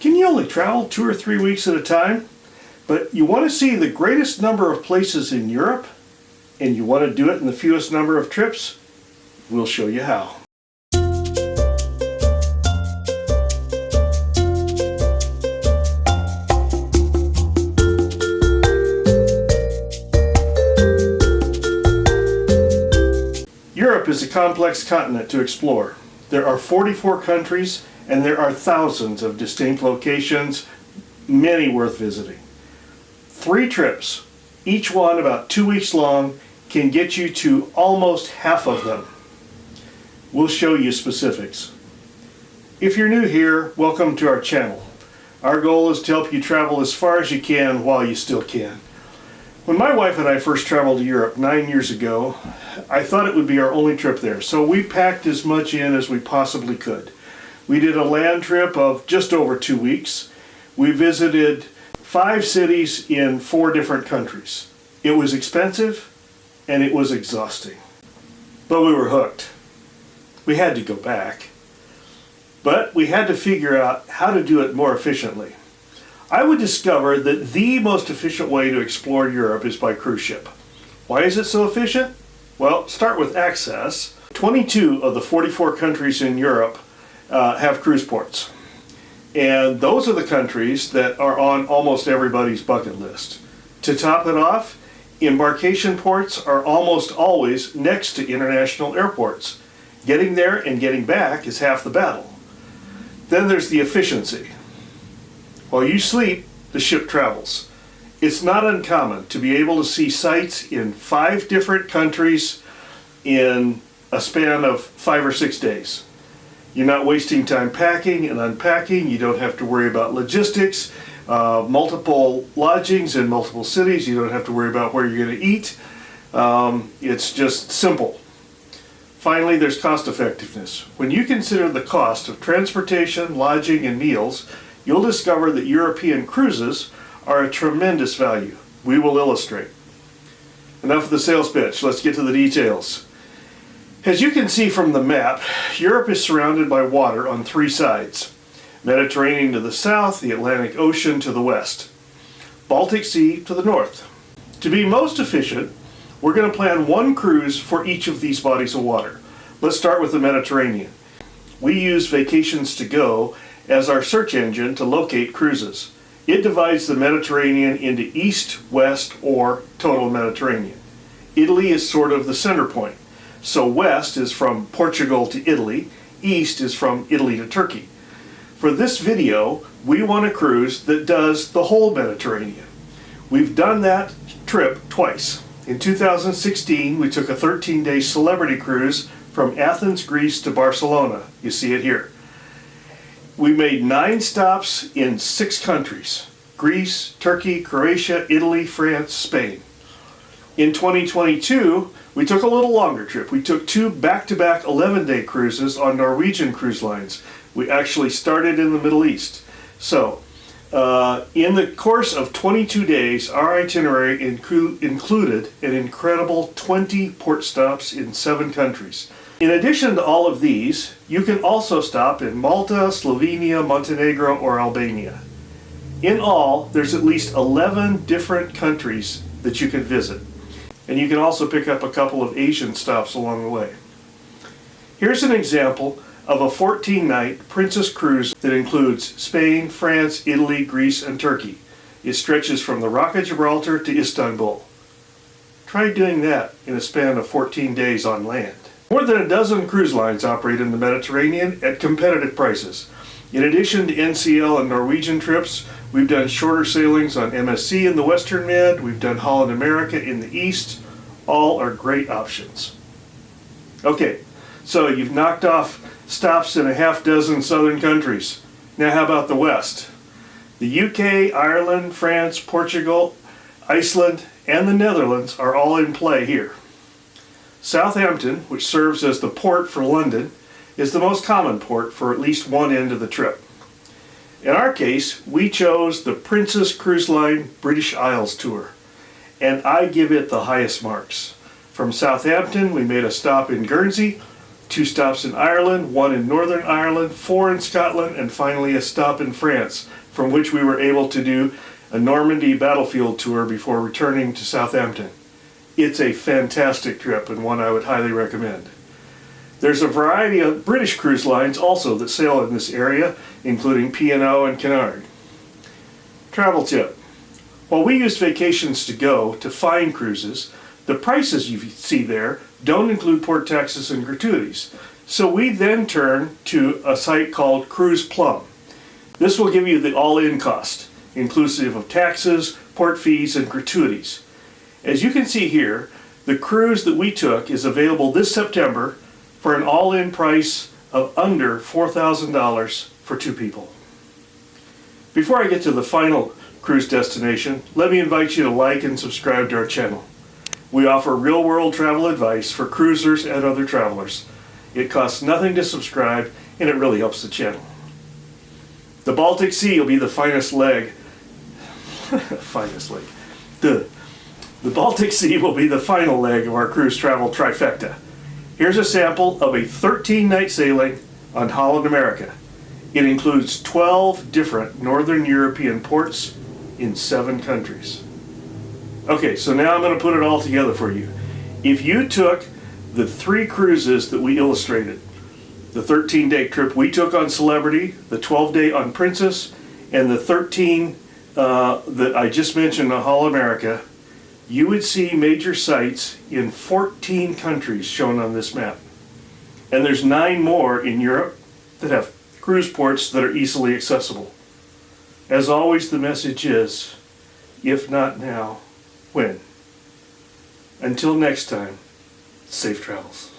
Can you only travel 2 or 3 weeks at a time? But you want to see the greatest number of places in Europe, and you want to do it in the fewest number of trips? We'll show you how. Europe is a complex continent to explore. There are 44 countries and there are thousands of distinct locations, many worth visiting. 3 trips, each one about 2 weeks long, can get you to almost half of them. We'll show you specifics. If you're new here, welcome to our channel. Our goal is to help you travel as far as you can while you still can. When my wife and I first traveled to Europe 9 years ago, I thought it would be our only trip there, so we packed as much in as we possibly could. We did a land trip of just over 2 weeks. We visited 5 cities in 4 different countries. It was expensive and it was exhausting, but we were hooked. We had to go back, but we had to figure out how to do it more efficiently. I would discover that the most efficient way to explore Europe is by cruise ship. Why is it so efficient? Well, start with access. 22 of the 44 countries in Europe have cruise ports. And those are the countries that are on almost everybody's bucket list. To top it off, embarkation ports are almost always next to international airports. Getting there and getting back is half the battle. Then there's the efficiency. While you sleep, the ship travels. It's not uncommon to be able to see sights in 5 different countries in a span of 5 or 6 days. You're not wasting time packing and unpacking. You don't have to worry about logistics, multiple lodgings in multiple cities. You don't have to worry about where you're going to eat. It's just simple. Finally, there's cost effectiveness. When you consider the cost of transportation, lodging, and meals, you'll discover that European cruises are a tremendous value. We will illustrate. Enough of the sales pitch. Let's get to the details. As you can see from the map, Europe is surrounded by water on 3 sides. Mediterranean to the south, the Atlantic Ocean to the west, Baltic Sea to the north. To be most efficient, we're going to plan 1 cruise for each of these bodies of water. Let's start with the Mediterranean. We use Vacations to Go as our search engine to locate cruises. It divides the Mediterranean into east, west, or total Mediterranean. Italy is sort of the center point. So west is from Portugal to Italy, east is from Italy to Turkey. For this video, we want a cruise that does the whole Mediterranean. We've done that trip twice. In 2016, we took a 13-day celebrity cruise from Athens, Greece to Barcelona. You see it here. We made 9 stops in 6 countries: Greece, Turkey, Croatia, Italy, France, Spain. In 2022, we took a little longer trip. We took 2 back-to-back 11-day cruises on Norwegian cruise lines. We actually started in the Middle East. So, in the course of 22 days, our itinerary included an incredible 20 port stops in 7 countries. In addition to all of these, you can also stop in Malta, Slovenia, Montenegro, or Albania. In all, there's at least 11 different countries that you can visit. And you can also pick up a couple of Asian stops along the way. Here's an example of a 14-night Princess cruise that includes Spain, France, Italy, Greece, and Turkey. It stretches from the Rock of Gibraltar to Istanbul. Try doing that in a span of 14 days on land. More than a dozen cruise lines operate in the Mediterranean at competitive prices. In addition to NCL and Norwegian trips, we've done shorter sailings on MSC in the Western Med, we've done Holland America in the East. All are great options. Okay, so you've knocked off stops in a half dozen southern countries. Now how about the West? The UK, Ireland, France, Portugal, Iceland, and the Netherlands are all in play here. Southampton, which serves as the port for London, is the most common port for at least one end of the trip. In our case, we chose the Princess Cruise Line British Isles Tour, and I give it the highest marks. From Southampton, we made a stop in Guernsey, 2 stops in Ireland, 1 in Northern Ireland, 4 in Scotland, and finally a stop in France, from which we were able to do a Normandy battlefield tour before returning to Southampton. It's a fantastic trip and one I would highly recommend. There's a variety of British cruise lines also that sail in this area, including P&O and Cunard. Travel tip. While we use Vacations to Go to find cruises, the prices you see there don't include port taxes and gratuities. So we then turn to a site called Cruise Plum. This will give you the all-in cost, inclusive of taxes, port fees, and gratuities. As you can see here, the cruise that we took is available this September for an all-in price of under $4,000 for 2 people. Before I get to the final cruise destination, let me invite you to like and subscribe to our channel. We offer real-world travel advice for cruisers and other travelers. It costs nothing to subscribe, and it really helps the channel. The Baltic Sea will be the finest leg. The Baltic Sea will be the final leg of our cruise travel trifecta. Here's a sample of a 13-night sailing on Holland America. It includes 12 different Northern European ports in 7 countries. Okay, so now I'm going to put it all together for you. If you took the 3 cruises that we illustrated, the 13-day trip we took on Celebrity, the 12-day on Princess, and the 13 that I just mentioned on Holland America, you would see major sites in 14 countries shown on this map. And there's 9 more in Europe that have cruise ports that are easily accessible. As always, the message is, if not now, when? Until next time, safe travels.